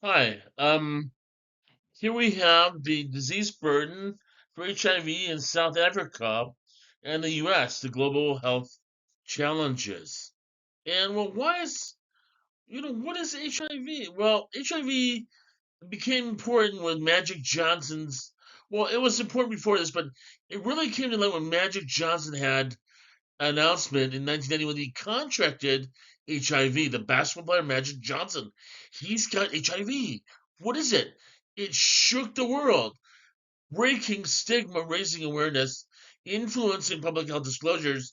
Hi. Here we have the disease burden for HIV in South Africa and the US, the global health challenges. And well, what is HIV? Well, HIV became important when Magic Johnson's, well, it was important before this, but it really came to light when Magic Johnson had announcement in 1990 when he contracted HIV. The basketball player Magic Johnson, he's got HIV. What is it? It shook the world, breaking stigma, raising awareness, influencing public health disclosures,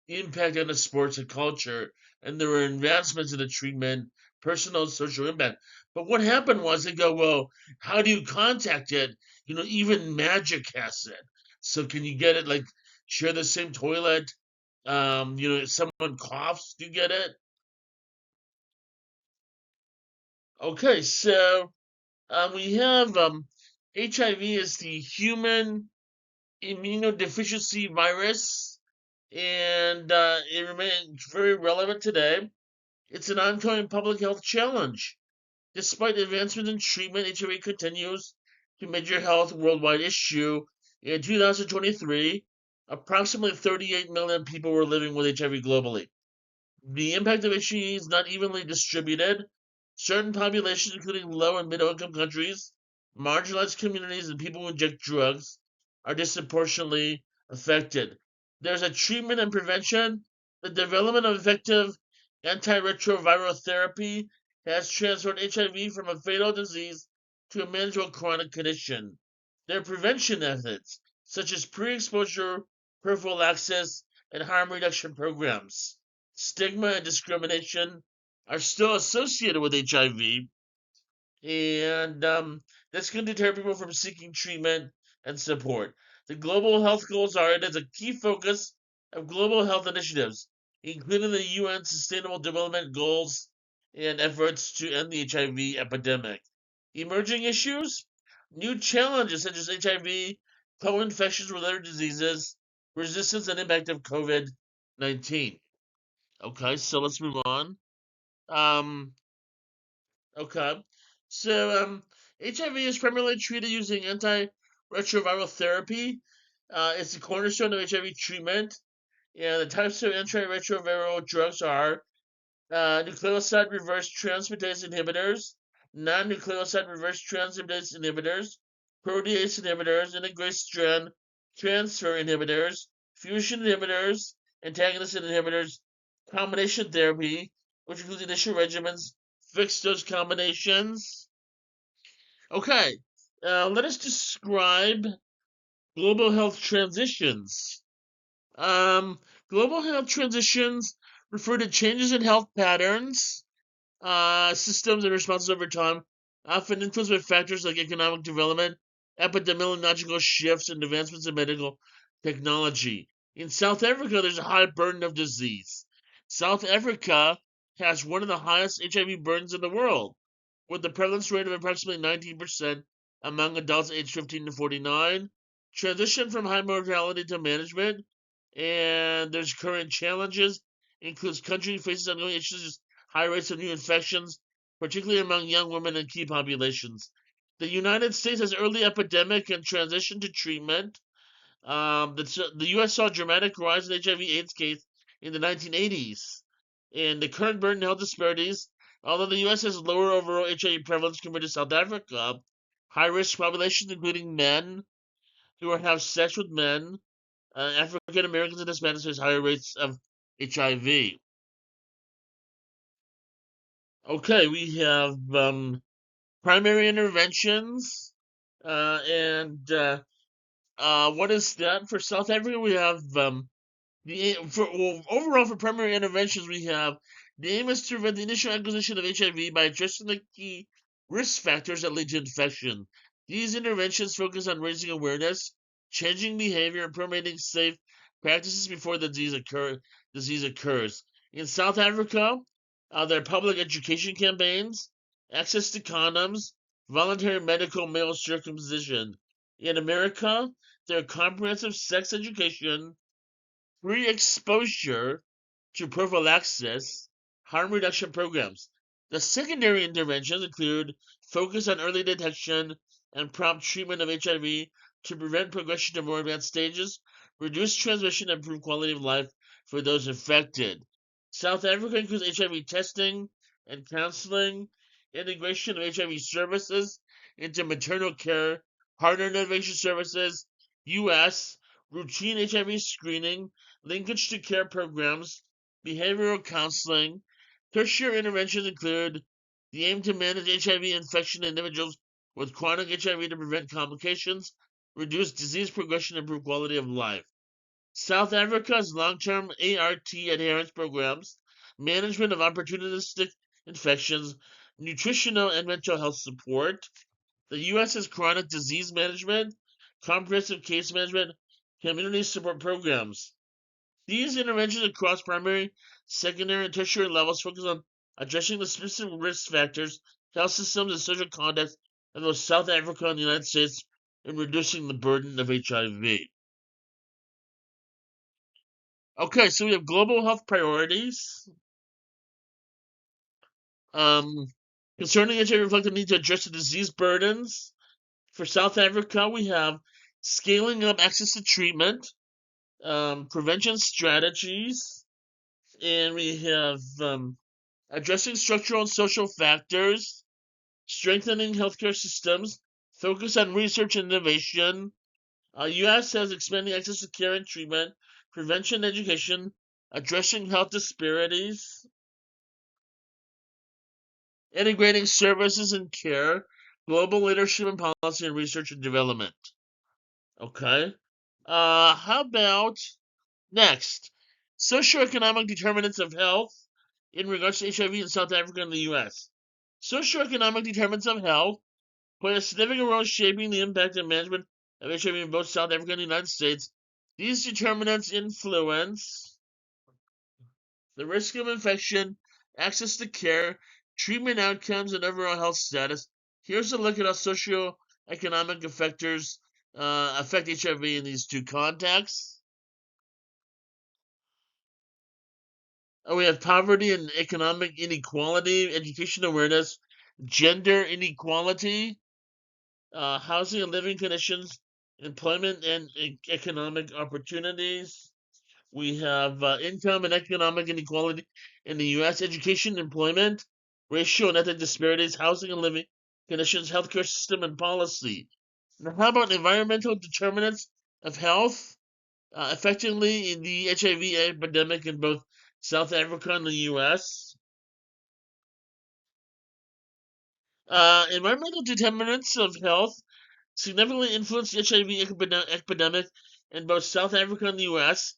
impact on the sports and culture, and there were advancements in the treatment, personal and social impact. But what happened was they go, well, how do you contact it? Even Magic has it. So can you get it like share the same toilet? If someone coughs, do you get it? Okay, so we have HIV is the human immunodeficiency virus, and it remains very relevant today. It's an ongoing public health challenge. Despite advancements in treatment, HIV continues to be a major health worldwide issue. In 2023, approximately 38 million people were living with HIV globally. The impact of HIV is not evenly distributed. Certain populations, including low and middle income countries, marginalized communities, and people who inject drugs, are disproportionately affected. There's a treatment and prevention. The development of effective antiretroviral therapy has transformed HIV from a fatal disease to a manageable chronic condition. There are prevention methods, such as pre exposure prophylaxis and harm reduction programs. Stigma and discrimination are still associated with HIV, and this can deter people from seeking treatment and support. The global health goals are it is a key focus of global health initiatives, including the UN Sustainable Development Goals and efforts to end the HIV epidemic. Emerging issues, new challenges such as HIV, co-infections with other diseases, resistance and impact of COVID-19. Okay, so let's move on. Um, okay. So, HIV is primarily treated using antiretroviral therapy. It's the cornerstone of HIV treatment. And the types of antiretroviral drugs are nucleoside reverse transcriptase inhibitors, non-nucleoside reverse transcriptase inhibitors, protease inhibitors, integrase strand transfer inhibitors, fusion inhibitors, antagonist inhibitors, combination therapy, which includes initial regimens, fixed dose combinations. Okay, let us describe global health transitions. Um, Global health transitions refer to changes in health patterns, systems, and responses over time, often influenced by factors like economic development, epidemiological shifts, and advancements in medical technology. In South Africa, there's a high burden of disease. South Africa has one of the highest HIV burdens in the world, with the prevalence rate of approximately 19% among adults aged 15 to 49. Transition from high mortality to management, and there's current challenges, includes country faces ongoing issues, high rates of new infections, particularly among young women and key populations. The United States has early epidemic and transition to treatment. The U.S. saw a dramatic rise in HIV/AIDS case in the 1980s, and the current burden health disparities. Although the U.S. has lower overall HIV prevalence compared to South Africa, high-risk populations, including men who have sex with men, African Americans, and Hispanics, has higher rates of HIV. Okay, we have primary interventions, and what is that for South Africa? We have overall for primary interventions, we have the aim is to prevent the initial acquisition of HIV by addressing the key risk factors that lead to infection. These interventions focus on raising awareness, changing behavior, and promoting safe practices before the disease occurs. In South Africa, there are public education campaigns, access to condoms, voluntary medical male circumcision. In America, there are comprehensive sex education, pre-exposure to prophylaxis, harm reduction programs. The secondary interventions include focus on early detection and prompt treatment of HIV to prevent progression to more advanced stages, reduce transmission, and improve quality of life for those affected. South Africa includes HIV testing and counseling, integration of HIV services into maternal care, partner innovation services, U.S., routine HIV screening, linkage to care programs, behavioral counseling. Tertiary interventions include the aim to manage HIV infection in individuals with chronic HIV to prevent complications, reduce disease progression, and improve quality of life. South Africa's long-term ART adherence programs, management of opportunistic infections, nutritional and mental health support. The U.S. has chronic disease management, comprehensive case management, community support programs. These interventions across primary, secondary, and tertiary levels focus on addressing the specific risk factors, health systems, and social context of both South Africa and the United States in reducing the burden of HIV. Okay, so we have global health priorities. Um, Concerning HIV, reflect the need to address the disease burdens. For South Africa, we have scaling up access to treatment, prevention strategies, and we have addressing structural and social factors, strengthening healthcare systems, focus on research and innovation. U.S. has expanding access to care and treatment, prevention and education, addressing health disparities, integrating services and care, global leadership in policy and research and development. Okay. How about next? Socioeconomic determinants of health in regards to HIV in South Africa and the U.S. Socioeconomic determinants of health play a significant role shaping the impact and management of HIV in both South Africa and the United States. These determinants influence the risk of infection, access to care, treatment outcomes, and overall health status. Here's a look at how socioeconomic factors affect HIV in these two contexts. We have poverty and economic inequality, education awareness, gender inequality, housing and living conditions, employment and economic opportunities. We have income and economic inequality in the U.S., education, employment, racial and ethnic disparities, housing and living conditions, healthcare system, and policy. Now, how about environmental determinants of health? Effectively, the HIV epidemic in both South Africa and the U.S. Environmental determinants of health significantly influenced the HIV epidemic in both South Africa and the U.S.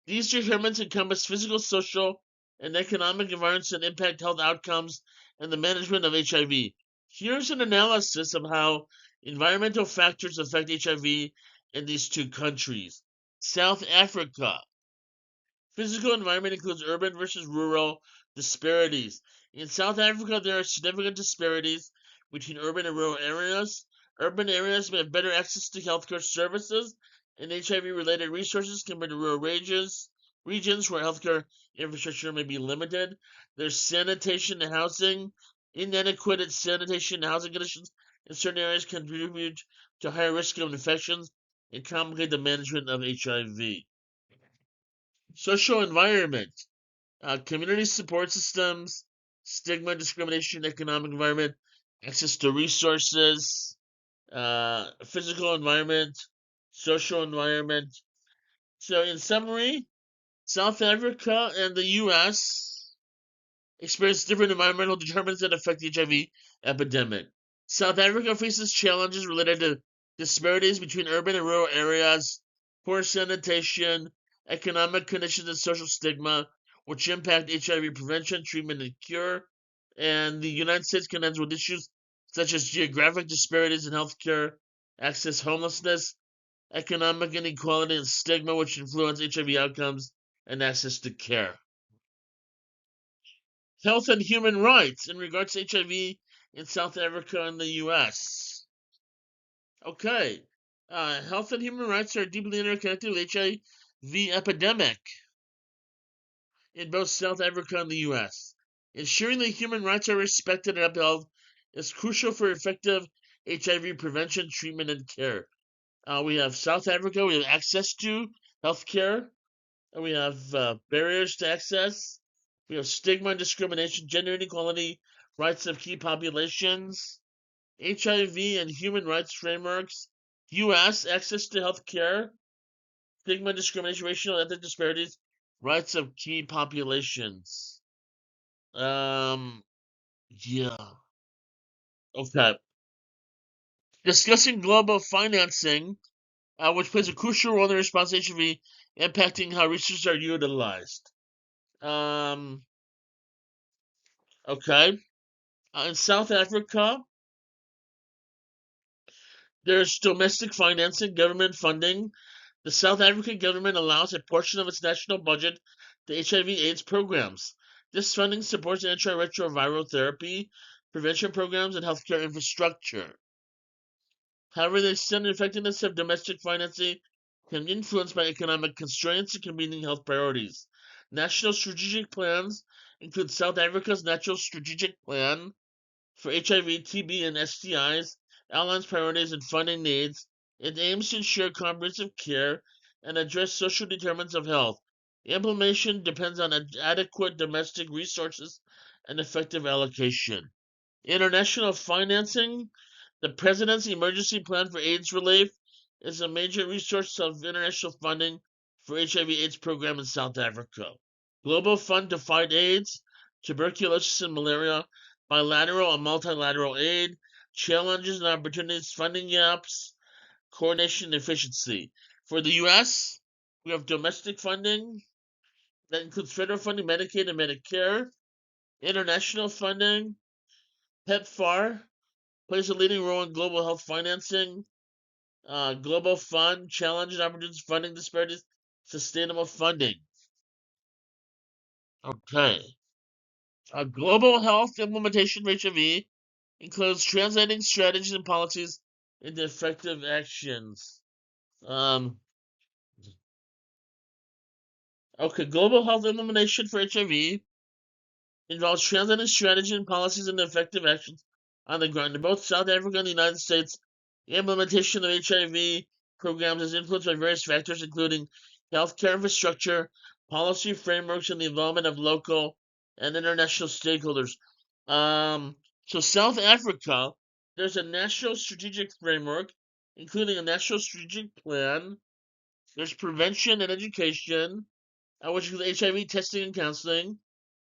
These determinants encompass physical, social, and economic environments that impact health outcomes and the management of HIV. Here's an analysis of how environmental factors affect HIV in these two countries. South Africa. Physical environment includes urban versus rural disparities. In South Africa, there are significant disparities between urban and rural areas. Urban areas may have better access to healthcare services and HIV-related resources compared to rural regions where healthcare infrastructure may be limited. There's sanitation and housing. Inadequate sanitation and housing conditions in certain areas contribute to higher risk of infections and complicate the management of HIV. Social environment, community support systems, stigma, discrimination, economic environment, access to resources, physical environment, social environment. So, in summary, South Africa and the U.S. experience different environmental determinants that affect the HIV epidemic. South Africa faces challenges related to disparities between urban and rural areas, poor sanitation, economic conditions, and social stigma, which impact HIV prevention, treatment, and cure. And the United States contends with issues such as geographic disparities in healthcare, access, homelessness, economic inequality, and stigma, which influence HIV outcomes and access to care. Health and human rights in regards to HIV in South Africa and the U.S. Okay. Health and human rights are deeply interconnected with HIV epidemic in both South Africa and the U.S. Ensuring that human rights are respected and upheld is crucial for effective HIV prevention, treatment, and care. We have South Africa. We have access to healthcare. And we have barriers to access. We have stigma and discrimination, gender inequality, rights of key populations, HIV and human rights frameworks. U.S. access to healthcare, stigma, discrimination, racial and ethnic disparities, rights of key populations. Um, yeah. Okay. Discussing global financing, which plays a crucial role in the response to HIV, impacting how resources are utilized. Um, okay. In South Africa, there's domestic financing, government funding. The South African government allows a portion of its national budget to HIV/AIDS programs. This funding supports antiretroviral therapy, prevention programs, and healthcare infrastructure. However, the extent and effectiveness of domestic financing can be influenced by economic constraints and competing health priorities. National strategic plans include South Africa's National Strategic Plan for HIV, TB, and STIs, outlines priorities and funding needs. It aims to ensure comprehensive care and address social determinants of health. Implementation depends on adequate domestic resources and effective allocation. International financing. The President's Emergency Plan for AIDS Relief is a major resource of international funding for HIV/AIDS program in South Africa. Global Fund to fight AIDS, tuberculosis, and malaria, bilateral and multilateral aid, challenges and opportunities, funding gaps, coordination and efficiency. For the U.S., we have domestic funding that includes federal funding, Medicaid and Medicare, international funding, PEPFAR plays a leading role in global health financing, global fund, challenges, opportunities, funding disparities, sustainable funding. Okay. Global health implementation for HIV includes translating strategies and policies into effective actions. Um, okay, global health implementation for HIV involves translating strategies and policies into effective actions on the ground. In both South Africa and the United States, the implementation of HIV programs is influenced by various factors, including healthcare infrastructure, policy frameworks, and the involvement of local and international stakeholders. So South Africa, there's a national strategic framework, including a national strategic plan. There's prevention and education, which includes HIV testing and counseling,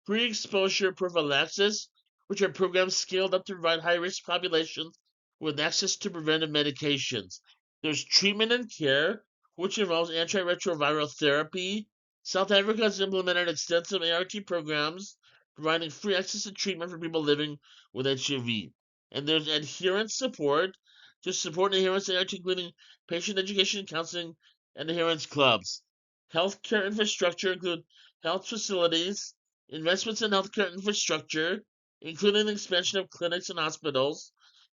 pre-exposure prophylaxis, which are programs scaled up to provide high-risk populations with access to preventive medications. There's treatment and care, which involves antiretroviral therapy. South Africa has implemented extensive ART programs, providing free access to treatment for people living with HIV. And there's adherence support to support adherence to ART, including patient education, counseling, and adherence clubs. Healthcare infrastructure include health facilities, investments in healthcare infrastructure, including the expansion of clinics and hospitals,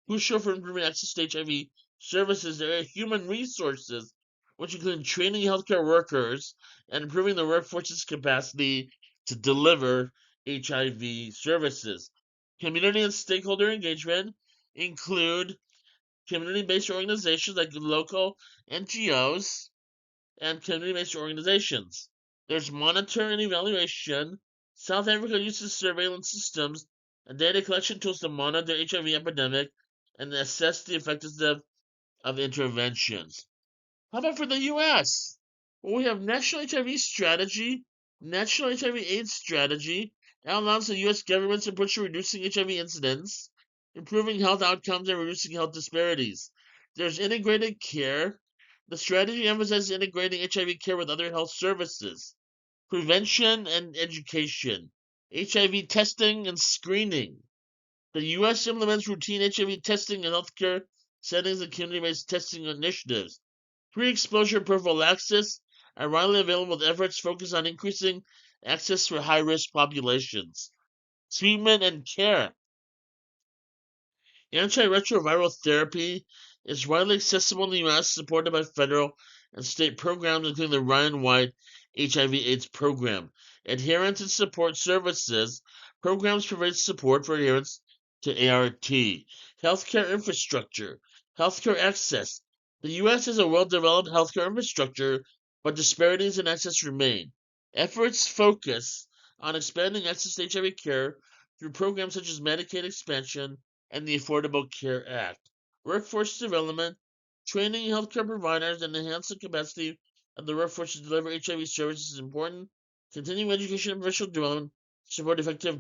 crucial for improving access to HIV services. There are human resources, which include training healthcare workers and improving the workforce's capacity to deliver HIV services. Community and stakeholder engagement include community-based organizations like local NGOs and community-based organizations. There's monitor and evaluation. South Africa uses surveillance systems and data collection tools to monitor the HIV epidemic and assess the effectiveness of interventions. How about for the U.S.? Well, we have National HIV Strategy, National HIV/AIDS Strategy, outlines the U.S. government's approach to reducing HIV incidence, improving health outcomes, and reducing health disparities. There's integrated care. The strategy emphasizes integrating HIV care with other health services, prevention and education, HIV testing and screening. The U.S. implements routine HIV testing in healthcare settings and community-based testing initiatives. Pre-exposure prophylaxis are widely available with efforts focused on increasing access for high-risk populations. Treatment and care. Antiretroviral therapy is widely accessible in the U.S., supported by federal and state programs, including the Ryan White HIV/AIDS program. Adherence and support services. Programs provide support for adherence to ART. Healthcare infrastructure, healthcare access. The U.S. has a well-developed healthcare infrastructure, but disparities in access remain. Efforts focus on expanding access to HIV care through programs such as Medicaid expansion and the Affordable Care Act. Workforce development, training healthcare providers, and enhancing capacity of the workforce to deliver HIV services is important. Continuing education and professional development to support effective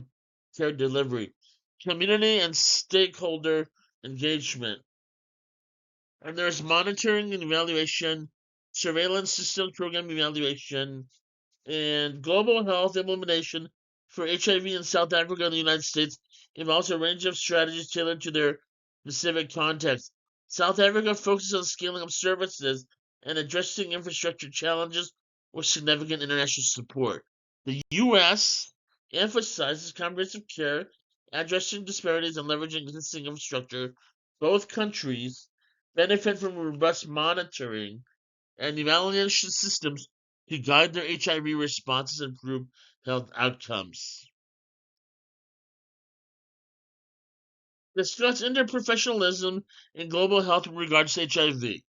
care delivery. Community and stakeholder engagement. And there's monitoring and evaluation, surveillance system program evaluation, and global health implementation for HIV in South Africa and the United States involves a range of strategies tailored to their specific context. South Africa focuses on scaling up services and addressing infrastructure challenges with significant international support. The U.S. emphasizes comprehensive care, addressing disparities and leveraging existing infrastructure. Both countries benefit from robust monitoring and evaluation systems to guide their HIV responses and improve health outcomes. Discuss interprofessionalism in global health in regards to HIV.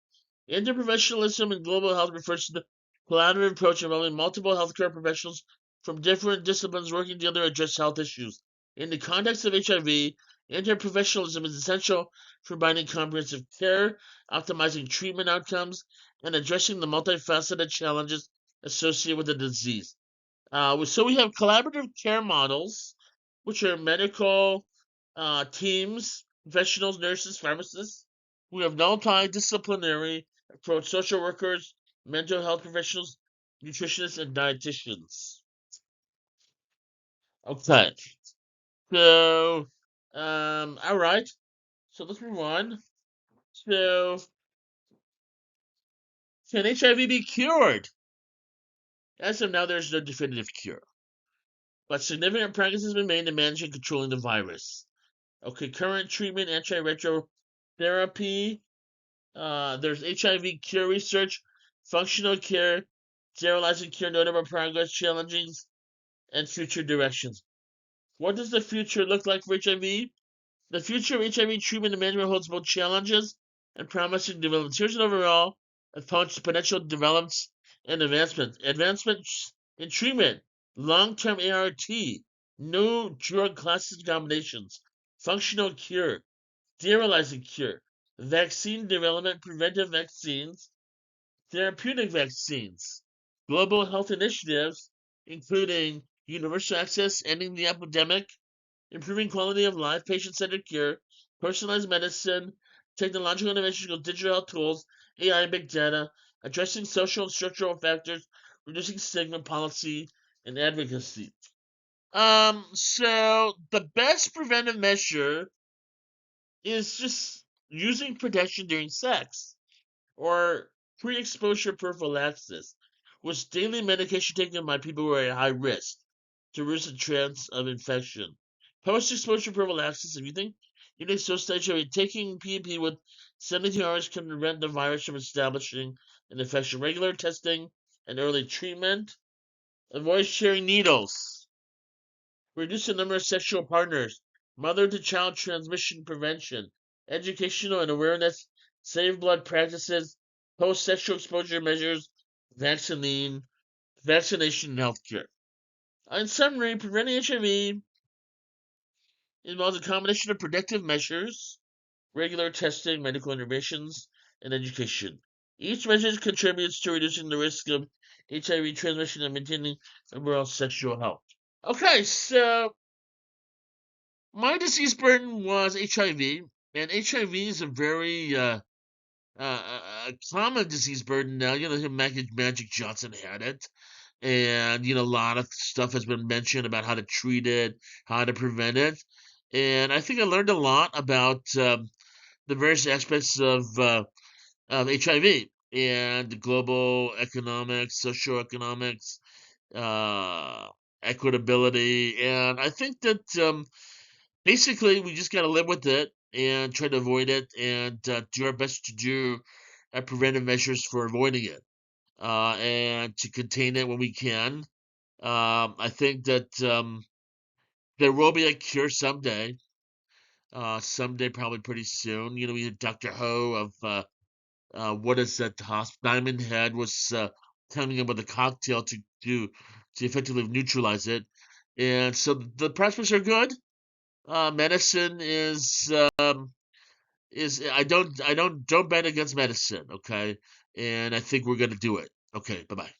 Interprofessionalism in global health refers to the collaborative approach involving multiple healthcare professionals from different disciplines working together to address health issues. In the context of HIV, interprofessionalism is essential for providing comprehensive care, optimizing treatment outcomes, and addressing the multifaceted challenges associated with the disease. So we have collaborative care models, which are medical teams, professionals, nurses, pharmacists. We have multidisciplinary approach, social workers, mental health professionals, nutritionists, and dietitians. Okay, so all right. So let's move on. So, can HIV be cured? As of now, there's no definitive cure, but significant progress has been made in managing and controlling the virus. Okay, current treatment, antiretroviral therapy. There's HIV cure research, functional care, sterilizing cure, notable progress, challenges, and future directions. What does the future look like for HIV? The future of HIV treatment and management holds both challenges and promising developments. Here's an overall of potential developments and advancements. Advancements in treatment, long-term ART, new drug classes and combinations, functional cure, sterilizing cure, vaccine development, preventive vaccines, therapeutic vaccines, global health initiatives, including universal access, ending the epidemic, improving quality of life, patient-centered care, personalized medicine, technological innovations, digital health tools, AI and big data, addressing social and structural factors, reducing stigma, policy, and advocacy. So the best preventive measure is just using protection during sex or pre-exposure prophylaxis, was daily medication taken by people who are at high risk to reduce the chance of infection. Post-exposure prophylaxis, if you think you're exposed to HIV, taking PEP with 72 hours can prevent the virus from establishing an infection. Regular testing and early treatment. Avoid sharing needles. Reduce the number of sexual partners. Mother-to-child transmission prevention. Educational and awareness. Safe blood practices. Post-sexual exposure measures. Vaccination and healthcare. In summary, preventing HIV involves a combination of protective measures, regular testing, medical interventions, and education. Each measure contributes to reducing the risk of HIV transmission and maintaining overall sexual health. Okay, so my disease burden was HIV, and HIV is a very common disease burden now. Magic Johnson had it, and a lot of stuff has been mentioned about how to treat it, how to prevent it, and I think I learned a lot about the various aspects of HIV and global economics, socioeconomics, uh, equitability, and I think that basically we just got to live with it and try to avoid it and do our best to do preventive measures for avoiding it and to contain it when we can. I think that there will be a cure someday. someday, probably pretty soon. We had Dr. Ho of what is that? Diamond Head was coming up with a cocktail to effectively neutralize it, and so the prospects are good. Medicine is I don't bet against medicine, okay, and I think we're gonna do it. Okay, bye bye.